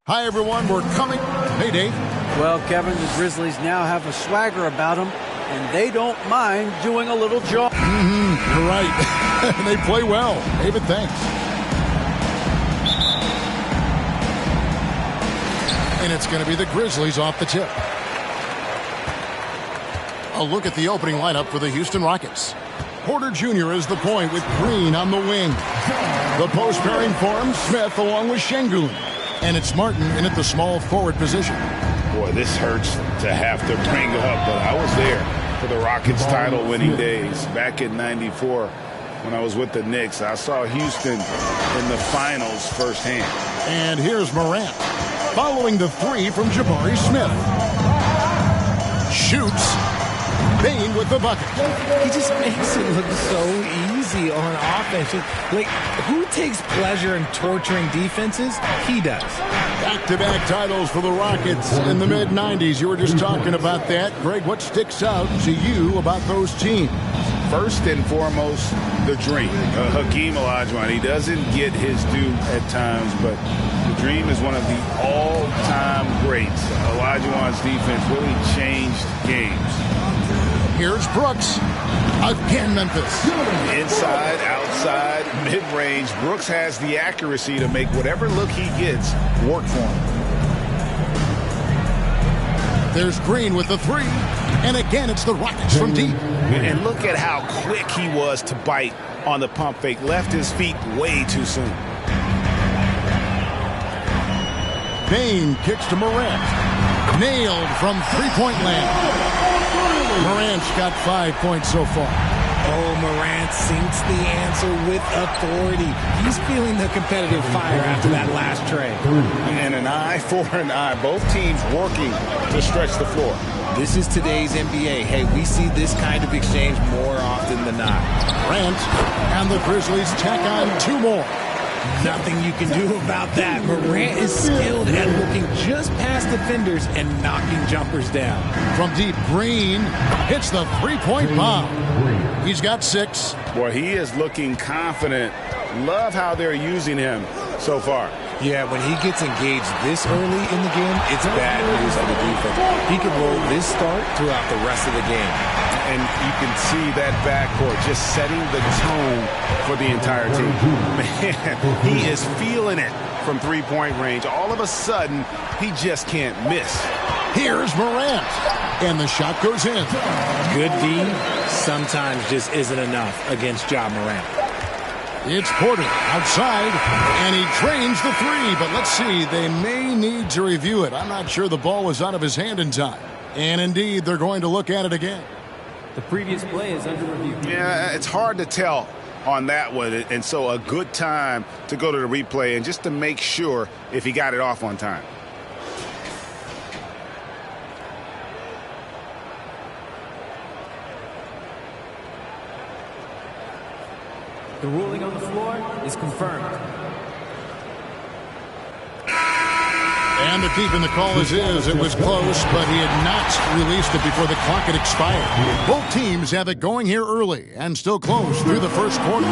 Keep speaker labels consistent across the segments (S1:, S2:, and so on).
S1: Hi, everyone. We're coming. Hey, Dave.
S2: Well, Kevin, the Grizzlies now have a swagger about them, and they don't mind doing a little jog.
S1: You're right. They play well. David, thanks. And it's going to be the Grizzlies off the tip. A look at the opening lineup for the Houston Rockets. Porter Jr. is the point with Green on the wing. The post pairing forms Smith along with Şengün. And it's Martin in at the small forward position.
S3: Boy, this hurts to have to bring up, but I was there for the Rockets title-winning days back in '94 when I was with the Knicks. I saw Houston in the finals firsthand.
S1: And here's Morant, following the three from Jabari Smith. Shoots. Bane with the bucket.
S4: He just makes it look so easy on offense. Like, who takes pleasure in torturing defenses? He does.
S1: Back-to-back titles for the Rockets in the mid-'90s. You were just talking about that. Greg, what sticks out to you about those teams?
S3: First and foremost, the dream. Hakeem Olajuwon, he doesn't get his due at times, but the dream is one of the all-time greats. Olajuwon's defense really changed games.
S1: Here's Brooks. Again, Memphis.
S3: Inside, outside, mid-range. Brooks has the accuracy to make whatever look he gets work for him.
S1: There's Green with the three. And again, it's the Rockets from deep.
S3: And look at how quick he was to bite on the pump fake. Left his feet way too soon.
S1: Bane kicks to Morant. Nailed from three-point land. Morant's got 5 points so far.
S4: Oh, Morant sinks the answer with authority. He's feeling the competitive fire after that last tray.
S3: And an eye for an eye. Both teams working to stretch the floor.
S4: This is today's NBA. Hey, we see this kind of exchange more often than not.
S1: Morant and the Grizzlies tack on two more.
S4: Nothing you can do about that. Morant is skilled at looking just past defenders and knocking jumpers down.
S1: From deep, Green hits the three-point bomb. He's got 6.
S3: Boy, he is looking confident. Love how they're using him so far.
S4: Yeah, when he gets engaged this early in the game, it's bad news for the defense. He could roll this start throughout the rest of the game.
S3: And you can see that backcourt just setting the tone for the entire team. Man, he is feeling it from three-point range. All of a sudden, he just can't miss.
S1: Here's Morant. And the shot goes in.
S4: Good D sometimes just isn't enough against Ja Morant.
S1: It's Porter outside, and he drains the three. But let's see, they may need to review it. I'm not sure the ball was out of his hand in time. And indeed, they're going to look at it again.
S2: The previous play is under review.
S3: Yeah, it's hard to tell on that one. And so a good time to go to the replay and just to make sure if he got it off on time.
S2: The ruling on the floor is confirmed.
S1: And the keeping the call is his. It was close, but he had not released it before the clock had expired. Both teams have it going here early and still close through the first quarter.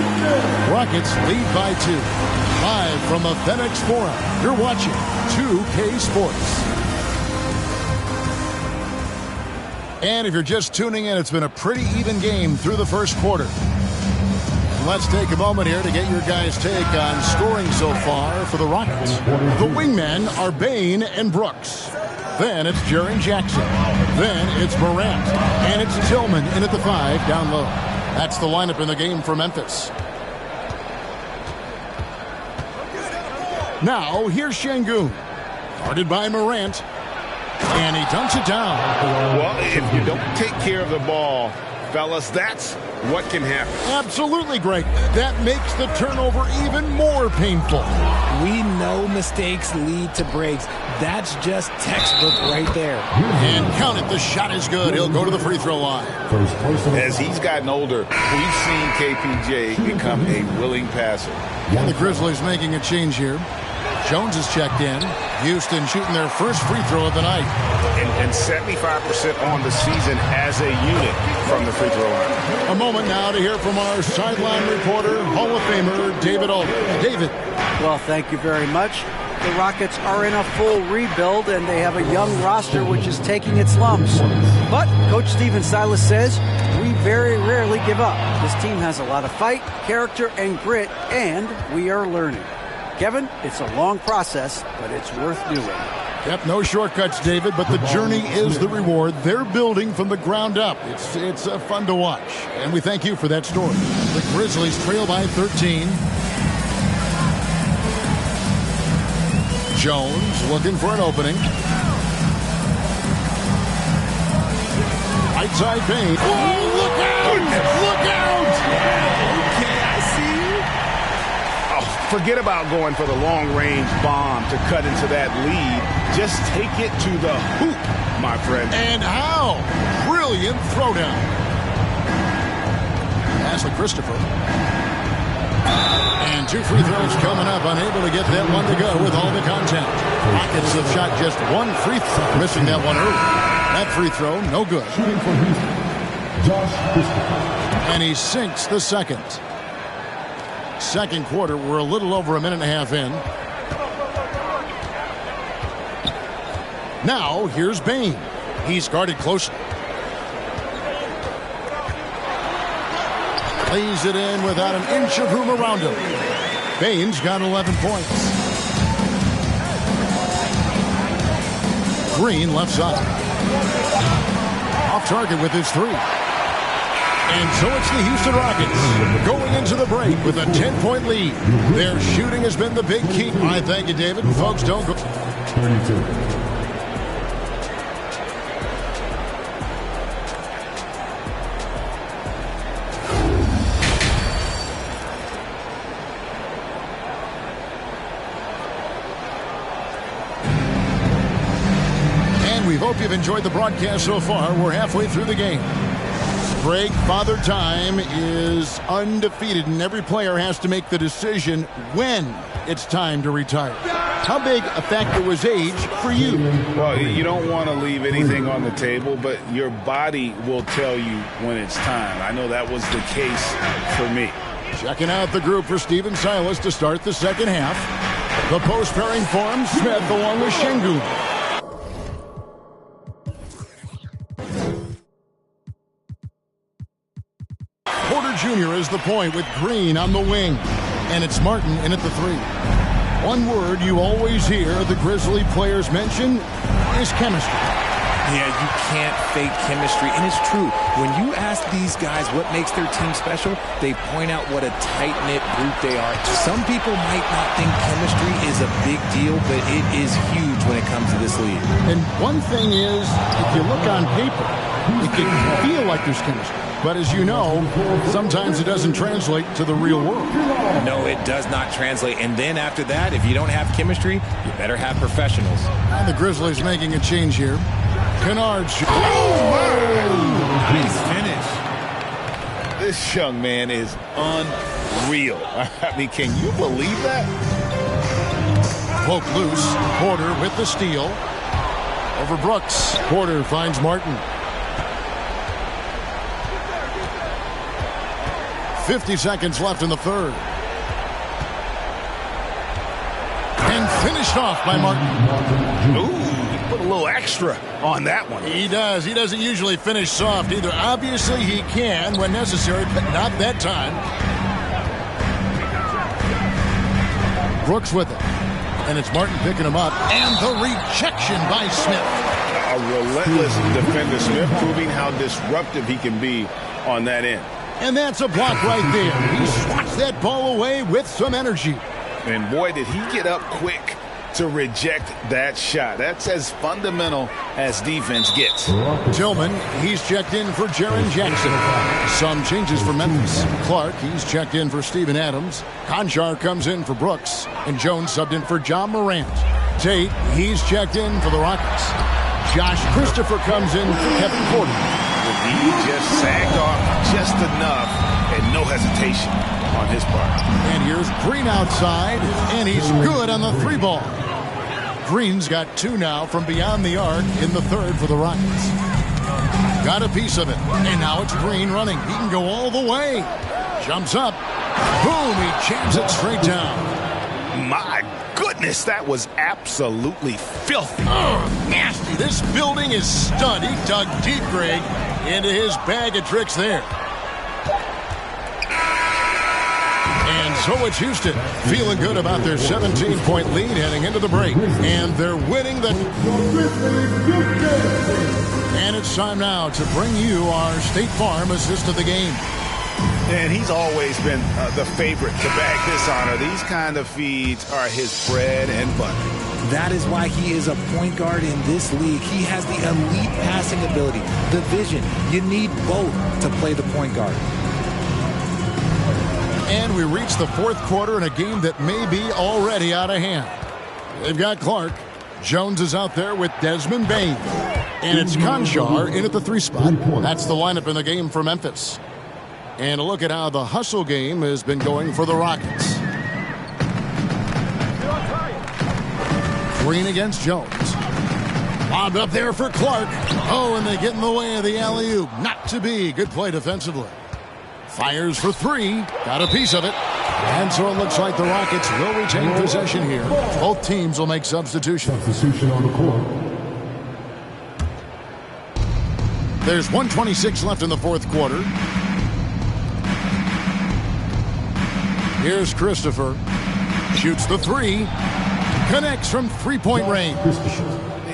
S1: Rockets lead by 2. Live from the FedEx Forum, you're watching 2K Sports. And if you're just tuning in, it's been a pretty even game through the first quarter. Let's take a moment here to get your guys' take on scoring so far for the Rockets. The wingmen are Bane and Brooks. Then it's Jaren Jackson. Then it's Morant. And it's Tillman in at the 5 down low. That's the lineup in the game for Memphis. Now here's Şengün. Guarded by Morant. And he dunks it down.
S3: Well, if you don't take care of the ball, fellas, that's what can happen.
S1: Absolutely, Greg. That makes the turnover even more painful.
S4: We know mistakes lead to breaks. That's just textbook right there.
S1: And count it. The shot is good. He'll go to the free throw line.
S3: As he's gotten older, we've seen KPJ become a willing passer.
S1: And the Grizzlies making a change here. Jones is checked in. Houston shooting their first free throw of the night.
S3: And 75% on the season as a unit from the free throw line.
S1: A moment now to hear from our sideline reporter, Hall of Famer David Aldridge. David.
S2: Well, thank you very much. The Rockets are in a full rebuild, and they have a young roster which is taking its lumps. But Coach Stephen Silas says, we very rarely give up. This team has a lot of fight, character, and grit, and we are learning. Kevin, it's a long process, but it's worth doing.
S1: Yep, no shortcuts, David, but the journey is the reward. They're building from the ground up. It's fun to watch, and we thank you for that story. The Grizzlies trail by 13. Jones looking for an opening. Right side paint. Oh, look out! Look out!
S4: Okay, I see you.
S3: Oh, forget about going for the long-range bomb to cut into that lead. Just take it to the hoop, my friend.
S1: And how? Brilliant throwdown. Pass to Christopher. And 2 free throws coming up. Unable to get that one to go with all the contact. Rockets have shot just 1 free throw. Missing that one early. That free throw, no good. And he sinks the second. Second quarter, we're a little over a minute and a half in. Now, here's Bane. He's guarded closely. Lays it in without an inch of room around him. Bane's got 11 points. Green left side. Off target with his 3. And so it's the Houston Rockets going into the break with a 10-point lead. Their shooting has been the big key. I thank you, David. Folks, don't go. 32. We hope you've enjoyed the broadcast so far. We're halfway through the game. Greg, Father Time is undefeated, and every player has to make the decision when it's time to retire. How big a factor was age for you?
S3: Well, you don't want to leave anything on the table, but your body will tell you when it's time. I know that was the case for me.
S1: Checking out the group for Stephen Silas to start the second half. The post pairing forms Smith along with Şengün. Porter Jr. is the point with Green on the wing. And it's Martin in at the 3. One word you always hear the Grizzly players mention is chemistry.
S4: Yeah, you can't fake chemistry. And it's true. When you ask these guys what makes their team special, they point out what a tight-knit group they are. Some people might not think chemistry is a big deal, but it is huge when it comes to this league.
S1: And one thing is, if you look on paper, it can feel like there's chemistry. But as you know, sometimes it doesn't translate to the real world.
S4: No, it does not translate. And then after that, if you don't have chemistry, you better have professionals.
S1: And the Grizzlies making a change here. Kennard.
S4: Nice finish.
S3: This young man is unreal. I mean, can you believe that?
S1: Poke loose. Porter with the steal. Over Brooks. Porter finds Martin. 50 seconds left in the third. And finished off by Martin.
S3: Ooh, he put a little extra on that one.
S1: He does. He doesn't usually finish soft either. Obviously, he can when necessary, but not that time. Brooks with it. And it's Martin picking him up. And the rejection by Smith.
S3: A relentless defender. Smith proving how disruptive he can be on that end.
S1: And that's a block right there. He swats that ball away with some energy.
S3: And boy, did he get up quick to reject that shot. That's as fundamental as defense gets.
S1: Tillman, he's checked in for Jaren Jackson. Some changes for Memphis. Clark, he's checked in for Steven Adams. Konchar comes in for Brooks. And Jones subbed in for John Morant. Tate, he's checked in for the Rockets. Josh Christopher comes in for Kevin Porter.
S3: He just sagged off just enough and no hesitation on his part.
S1: And here's Green outside, and he's good on the 3 ball. Green's got 2 now from beyond the arc in the third for the Rockets. Got a piece of it, and now it's Green running. He can go all the way. Jumps up. Boom, he jams it straight down.
S3: My goodness, that was absolutely filthy.
S1: Oh, nasty. This building is stunned. He dug deep, Greg, into his bag of tricks there. And so it's Houston, feeling good about their 17-point lead heading into the break. And they're winning the... And it's time now to bring you our State Farm assist of the game.
S3: And he's always been the favorite to bag this honor. These kind of feeds are his bread and butter.
S4: That is why he is a point guard in this league. He has the elite passing ability, the vision. You need both to play the point guard.
S1: And we reach the fourth quarter in a game that may be already out of hand. They've got Clark. Jones is out there with Desmond Bane. And it's Conchar in at the 3 spot. That's the lineup in the game for Memphis. And a look at how the hustle game has been going for the Rockets. Green against Jones. Lobbed up there for Clark. Oh, and they get in the way of the alley-oop. Not to be. Good play defensively. Fires for 3. Got a piece of it. And so it looks like the Rockets will retain possession here. Both teams will make substitutions.
S5: Substitution on the court.
S1: There's 1:26 left in the fourth quarter. Here's Christopher. Shoots the 3. Connects from three-point range.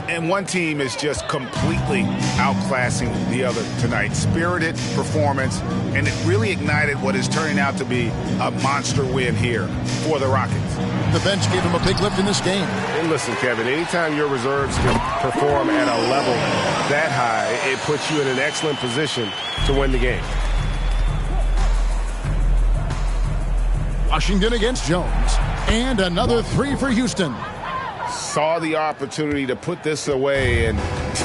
S3: And one team is just completely outclassing the other tonight. Spirited performance, and it really ignited what is turning out to be a monster win here for the Rockets.
S1: The bench gave him a big lift in this game.
S6: And listen, Kevin, anytime your reserves can perform at a level that high, it puts you in an excellent position to win the game.
S1: Washington against Jones. And another 3 for Houston.
S3: Saw the opportunity to put this away and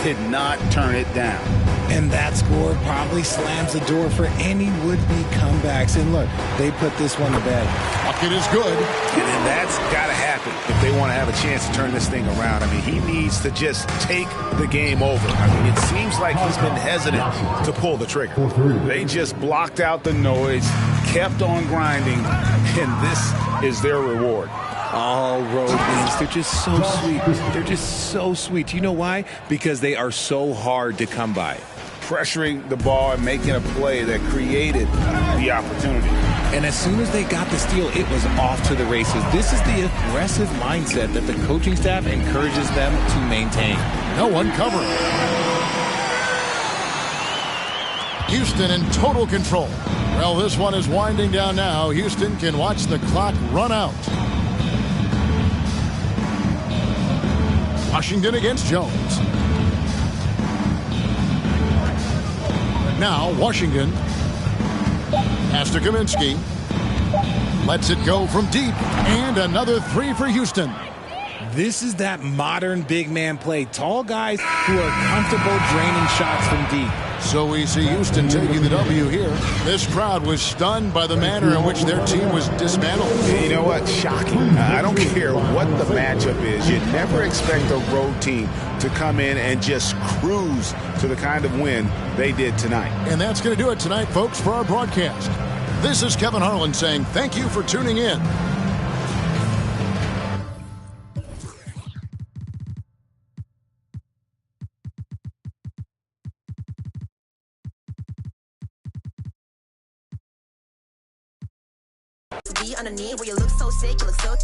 S3: did not turn it down.
S4: And that score probably slams the door for any would-be comebacks. And look, they put this one to bed.
S1: Bucket is good.
S3: And that's got to happen if they want to have a chance to turn this thing around. I mean, he needs to just take the game over. I mean, it seems like he's been hesitant to pull the trigger. They just blocked out the noise, kept on grinding, and this is their reward.
S4: All road wins. They're just so sweet. They're just so sweet. You know why? Because they are so hard to come by.
S3: Pressuring the ball and making a play that created the opportunity.
S4: And as soon as they got the steal, it was off to the races. This is the aggressive mindset that the coaching staff encourages them to maintain.
S1: No one covering. Houston in total control. Well, this one is winding down now. Houston can watch the clock run out. Washington against Jones. Now Washington has to Kaminsky. Lets it go from deep. And another 3 for Houston.
S4: This is that modern big man play. Tall guys who are comfortable draining shots from deep.
S1: So we see Houston taking the W here. This crowd was stunned by the manner in which their team was dismantled.
S3: You know what? Shocking. I don't care what the matchup is. You never expect a road team to come in and just cruise to the kind of win they did tonight.
S1: And that's going to do it tonight, folks, for our broadcast. This is Kevin Harlan saying thank you for tuning in.
S7: Be on a knee where you look so sick, you look so